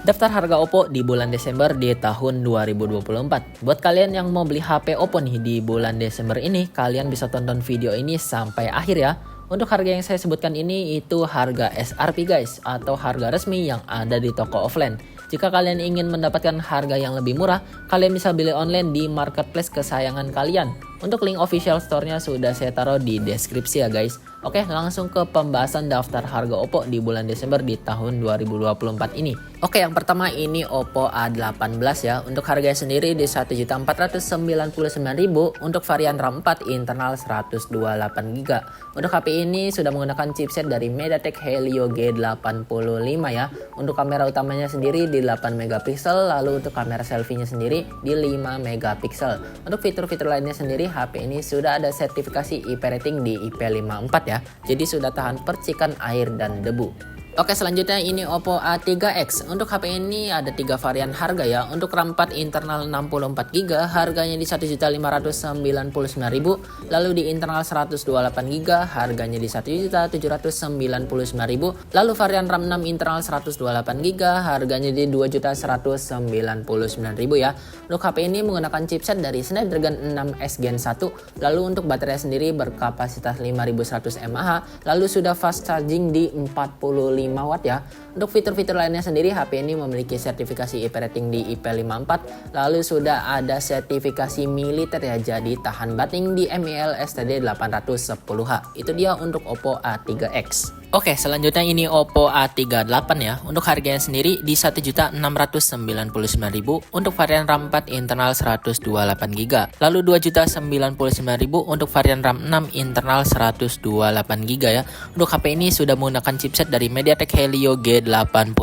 Daftar harga Oppo di bulan Desember di tahun 2024. Buat kalian yang mau beli HP Oppo nih di bulan Desember ini, kalian bisa tonton video ini sampai akhir ya. Untuk harga yang saya sebutkan ini itu harga SRP guys, atau harga resmi yang ada di toko offline. Jika kalian ingin mendapatkan harga yang lebih murah, kalian bisa beli online di marketplace kesayangan kalian. Untuk link official store-nya sudah saya taruh di deskripsi ya guys. Oke, langsung ke pembahasan daftar harga Oppo di bulan Desember di tahun 2024 ini. Oke, yang pertama ini Oppo A18 ya. Untuk harganya sendiri di 1.499.000 untuk varian RAM 4 internal 128GB. Untuk HP ini sudah menggunakan chipset dari MediaTek Helio G85 ya. Untuk kamera utamanya sendiri di 8MP, lalu untuk kamera selfie-nya sendiri di 5MP. Untuk fitur-fitur lainnya sendiri, HP ini sudah ada sertifikasi IP rating di IP54 ya. Jadi sudah tahan percikan air dan debu. Oke, selanjutnya ini Oppo A3X. Untuk HP ini ada 3 varian harga ya. Untuk RAM 4 internal 64GB harganya di 1.599.000. Lalu di internal 128GB harganya di 1.799.000. Lalu varian RAM 6 internal 128GB harganya di 2.199.000 ya. Untuk HP ini menggunakan chipset dari Snapdragon 6S Gen 1. Lalu untuk baterai sendiri berkapasitas 5100 mAh. Lalu sudah fast charging di 45 watt ya. Untuk fitur-fitur lainnya sendiri, HP ini memiliki sertifikasi IP rating di IP54, lalu sudah ada sertifikasi militer ya, jadi tahan banting di MIL STD 810H. Itu dia untuk Oppo A3X. Oke, selanjutnya ini Oppo A38 ya. Untuk harganya sendiri di 1.699.000 untuk varian RAM 4 internal 128GB. Lalu 2.099.000 untuk varian RAM 6 internal 128GB ya. Untuk HP ini sudah menggunakan chipset dari MediaTek Helio G85,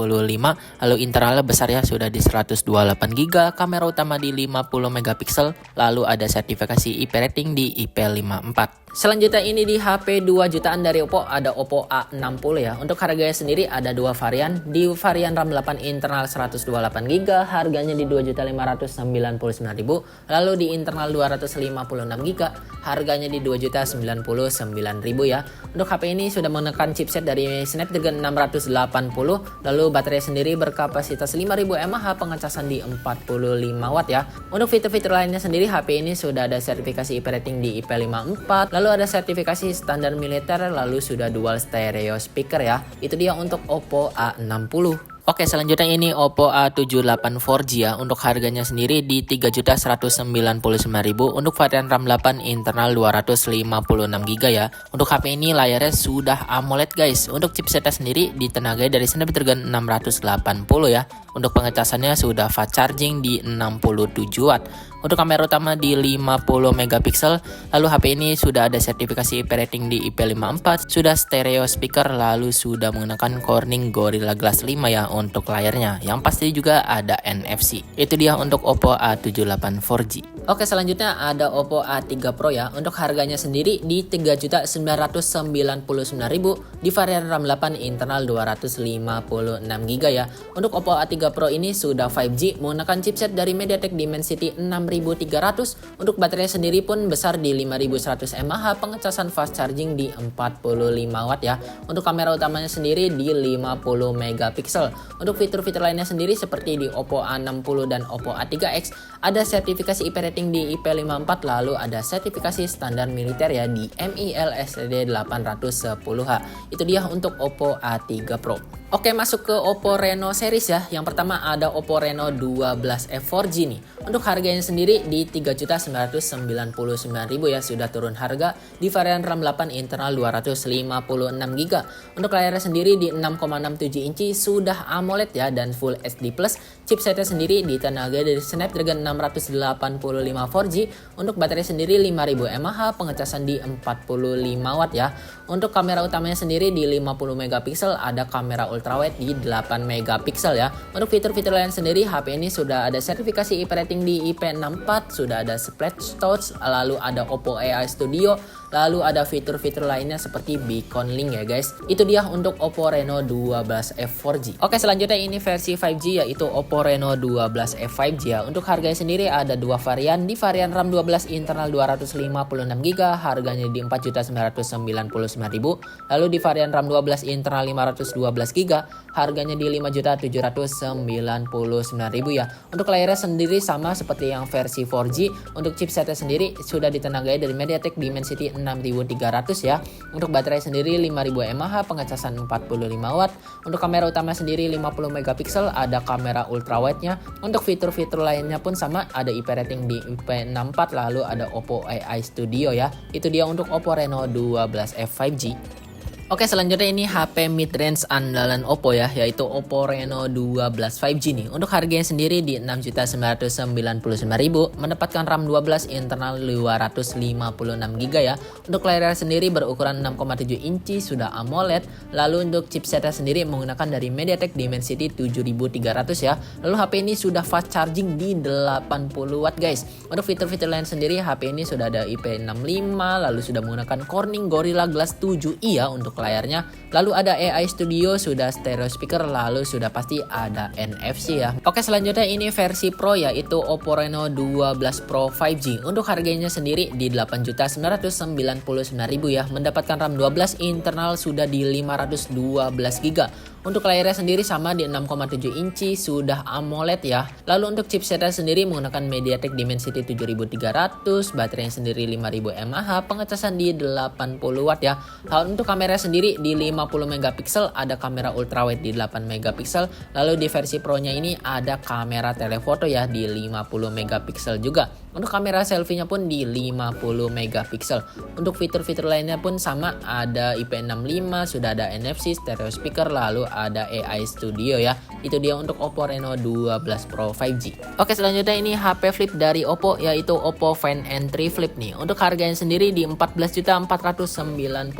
lalu internalnya besar ya, sudah di 128GB, kamera utama di 50MP, lalu ada sertifikasi IP rating di IP54. Selanjutnya ini di HP 2 jutaan dari Oppo, ada Oppo A60 ya. Untuk harganya sendiri ada 2 varian. Di varian RAM 8 internal 128GB harganya di 2.599.000. Lalu di internal 256GB harganya di 2.099.000 ya. Untuk HP ini sudah menggunakan chipset dari Snapdragon 680. Lalu baterai sendiri berkapasitas 5000 mAh, pengecasan di 45 watt ya. Untuk fitur-fitur lainnya sendiri, HP ini sudah ada sertifikasi IP rating di IP54. Lalu ada sertifikasi standar militer, lalu sudah dual stereo speaker ya. Itu dia untuk Oppo A60. Oke, selanjutnya ini Oppo A78 4G ya. Untuk harganya sendiri di 3.199.000 untuk varian RAM 8 internal 256GB ya. Untuk HP ini layarnya sudah AMOLED guys. Untuk chipsetnya sendiri ditenagai dari Snapdragon 680 ya. Untuk pengecasannya sudah fast charging di 67 watt. Untuk kamera utama di 50MP, lalu HP ini sudah ada sertifikasi IP rating di IP54, sudah stereo speaker, lalu sudah menggunakan Corning Gorilla Glass 5 ya untuk layarnya. Yang pasti juga ada NFC. Itu dia untuk Oppo A78 4G. Oke, selanjutnya ada Oppo A3 Pro ya. Untuk harganya sendiri di 3.999.000 di varian RAM 8 internal 256GB ya. Untuk Oppo A3 Pro ini sudah 5G menggunakan chipset dari MediaTek Dimensity 6300. Untuk baterai sendiri pun besar di 5100 mAh, pengecasan fast charging di 45 watt ya. Untuk kamera utamanya sendiri di 50MP. Untuk fitur-fitur lainnya sendiri seperti di Oppo A60 dan Oppo A3X ada sertifikasi IP rating di IP54, lalu ada sertifikasi standar militer ya di MIL STD 810H. Itu dia untuk Oppo A3 Pro. Oke, masuk ke Oppo Reno series ya. Yang pertama ada Oppo Reno 12F 4G nih. Untuk harganya sendiri di 3.999.000 ya, sudah turun harga di varian RAM 8 internal 256GB. Untuk layarnya sendiri di 6,67 inci, sudah AMOLED ya dan Full HD+. Chipsetnya sendiri ditenagai dari Snapdragon 685 4G. Untuk baterai sendiri 5000 mAh, pengecasan di 45 watt ya. Untuk kamera utamanya sendiri di 50MP, ada kamera ultrawide di 8MP ya. Untuk fitur-fitur lain sendiri, HP ini sudah ada sertifikasi IP rating di IP64, sudah ada splash touch, lalu ada Oppo AI Studio, Lalu ada fitur-fitur lainnya seperti beacon link ya guys. Itu dia untuk Oppo Reno 12F 4G. Oke, selanjutnya ini versi 5G yaitu Oppo Reno 12F 5G ya. Untuk harganya sendiri ada dua varian. Di varian RAM 12 internal 256GB harganya di 4.999.000. Lalu di varian RAM 12 internal 512GB harganya di 5.799.000 ya. Untuk layarnya sendiri sama seperti yang versi 4G. Untuk chipsetnya sendiri sudah ditenagai dari MediaTek Dimensity 6300 ya. Untuk baterai sendiri 5000 mAh, pengecasan 45 watt. Untuk kamera utama sendiri 50 megapiksel, ada kamera ultrawide-nya. Untuk fitur-fitur lainnya pun sama, ada IP rating di IP64, lalu ada Oppo AI Studio ya. Itu dia untuk Oppo Reno 12F 5G. Oke, selanjutnya ini HP mid-range andalan Oppo ya, yaitu Oppo Reno 12 5G nih. Untuk harganya sendiri di 6.999.000, mendapatkan RAM 12 internal 256GB ya. Untuk layar sendiri berukuran 6,7 inci, sudah AMOLED. Lalu untuk chipsetnya sendiri menggunakan dari MediaTek Dimensity 7300 ya. Lalu HP ini sudah fast charging di 80 watt guys. Untuk fitur-fitur lain sendiri, HP ini sudah ada IP65, lalu sudah menggunakan Corning Gorilla Glass 7i ya untuk layarnya. Lalu ada AI Studio, sudah stereo speaker, lalu sudah pasti ada NFC ya. Oke, selanjutnya ini versi Pro yaitu Oppo Reno 12 Pro 5G. Untuk harganya sendiri di 8.999.000 ya, mendapatkan RAM 12 internal sudah di 512GB. Untuk layarnya sendiri sama di 6,7 inci, sudah AMOLED ya. Lalu untuk chipsetnya sendiri menggunakan MediaTek Dimensity 7300, baterainya sendiri 5000 mAh, pengecasan di 80 watt ya. Lalu untuk kamera sendiri di 50 megapiksel, ada kamera ultrawide di 8 megapiksel. Lalu di versi Pro-nya ini ada kamera telefoto ya di 50 megapiksel juga. Untuk kamera selfie-nya pun di 50 megapiksel. Untuk fitur-fitur lainnya pun sama, ada IP65, sudah ada NFC, stereo speaker, lalu ada AI Studio ya. Itu dia untuk Oppo Reno 12 Pro 5G. Oke, selanjutnya ini HP flip dari Oppo yaitu Oppo Find N3 Flip nih. Untuk harganya sendiri di 14.499.000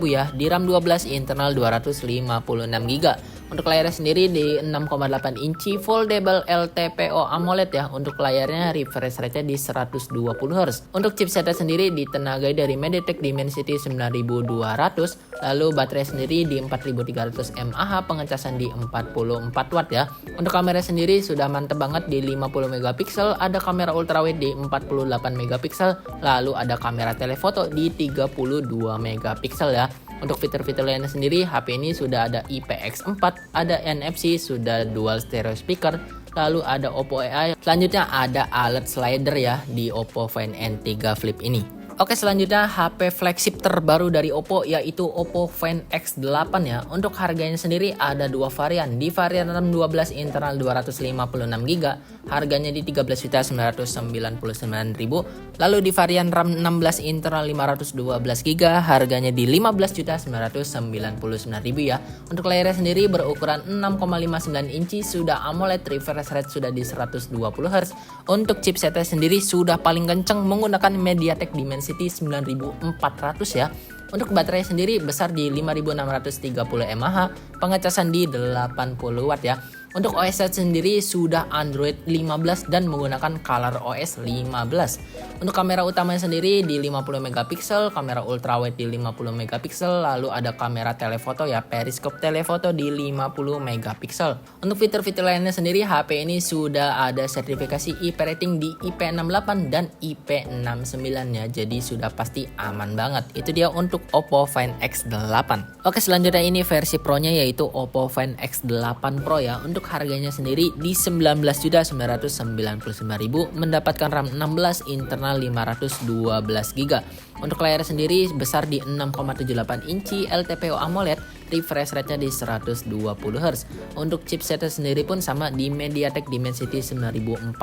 ya. Di RAM 12 internal 256GB. Untuk layarnya sendiri di 6,8 inci foldable LTPO AMOLED ya. Untuk layarnya refresh rate-nya di 120Hz. Untuk chipsetnya sendiri ditenagai dari MediaTek Dimensity 9200. Lalu baterai sendiri di 4300 mAh, pengecasan di 44 watt ya. Untuk kamera sendiri sudah mantep banget di 50 megapiksel, ada kamera ultrawide di 48 megapiksel, lalu ada kamera telefoto di 32 megapiksel ya. Untuk fitur-fitur lainnya sendiri, HP ini sudah ada IPX4, ada NFC, sudah dual stereo speaker, lalu ada Oppo AI. Selanjutnya ada alert slider ya di Oppo Find N3 Flip ini. Oke, selanjutnya HP flagship terbaru dari Oppo yaitu Oppo Find X8 ya. Untuk harganya sendiri ada dua varian. Di varian RAM 12 internal 256GB harganya di 13.999.000. Lalu di varian RAM 16 internal 512GB harganya di 15.999.000 ya. Untuk layarnya sendiri berukuran 6,59 inci, sudah AMOLED, refresh rate sudah di 120Hz. Untuk chipsetnya sendiri sudah paling kenceng menggunakan MediaTek Dimensity 9400 ya. Untuk baterai sendiri besar di 5630 mAh, pengecasan di 80 watt ya. Untuk OS sendiri sudah Android 15 dan menggunakan Color OS 15. Untuk kamera utamanya sendiri di 50 megapiksel, kamera ultrawide di 50 megapiksel, lalu ada kamera telefoto ya, periskop telefoto di 50 megapiksel. Untuk fitur-fitur lainnya sendiri, HP ini sudah ada sertifikasi IP rating di IP68 dan IP69 ya, jadi sudah pasti aman banget. Itu dia untuk Oppo Find X8. Oke, selanjutnya ini versi Pro-nya yaitu Oppo Find X8 Pro ya. Untuk harganya sendiri di 19.999.000, mendapatkan RAM 16 internal 512GB. Untuk layar sendiri besar di 6,78 inci LTPO AMOLED, refresh rate-nya di 120Hz. Untuk chipsetnya sendiri pun sama di MediaTek Dimensity 9400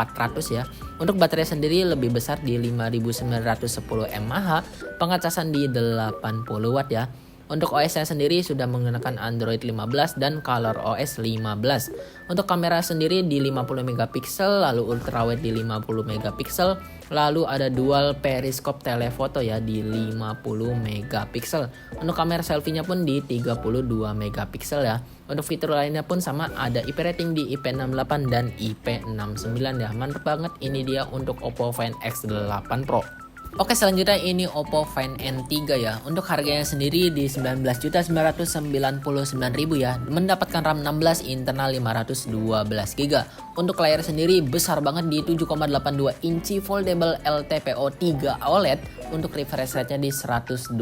ya. Untuk baterai sendiri lebih besar di 5910 mAh, pengecasan di 80 watt ya. Untuk OS-nya sendiri sudah menggunakan Android 15 dan Color OS 15. Untuk kamera sendiri di 50 megapiksel, lalu ultrawide di 50 megapiksel, lalu ada dual periskop telefoto ya di 50 megapiksel. Untuk kamera selfie-nya pun di 32 megapiksel ya. Untuk fitur lainnya pun sama, ada IP rating di IP68 dan IP69 ya. Mantap banget, ini dia untuk Oppo Find X8 Pro. Oke, selanjutnya ini Oppo Find N3 ya. Untuk harganya sendiri di 19.999.000 ya. Mendapatkan RAM 16, internal 512 GB. Untuk layar sendiri besar banget di 7,82 inci foldable LTPO 3 OLED. Untuk refresh rate-nya di 120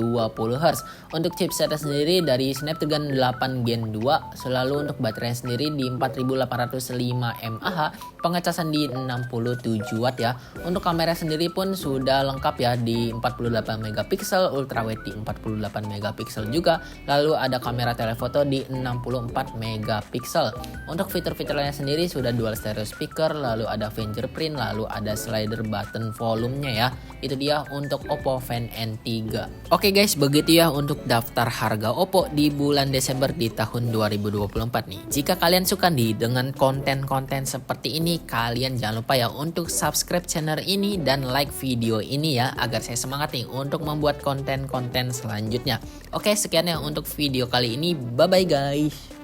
Hz. Untuk chipsetnya sendiri dari Snapdragon 8 Gen 2. Selalu untuk baterainya sendiri di 4805 mAh. Pengecasan di 67 Watt ya. Untuk kamera sendiri pun sudah lengkap ya di 48 megapiksel, ultrawide di 48 megapiksel juga. Lalu ada kamera telefoto di 64 megapiksel. Untuk fitur-fiturnya sendiri sudah dual stereo speaker, lalu ada fingerprint, lalu ada slider button volumenya ya. Itu dia untuk Oppo Find N3. Oke guys, begitu ya untuk daftar harga Oppo di bulan Desember di tahun 2024 nih. Jika kalian suka nih dengan konten-konten seperti ini, kalian jangan lupa ya untuk subscribe channel ini dan like video ini ya, agar saya semangat nih untuk membuat konten-konten selanjutnya. Oke, sekian ya untuk video kali ini. Bye bye guys.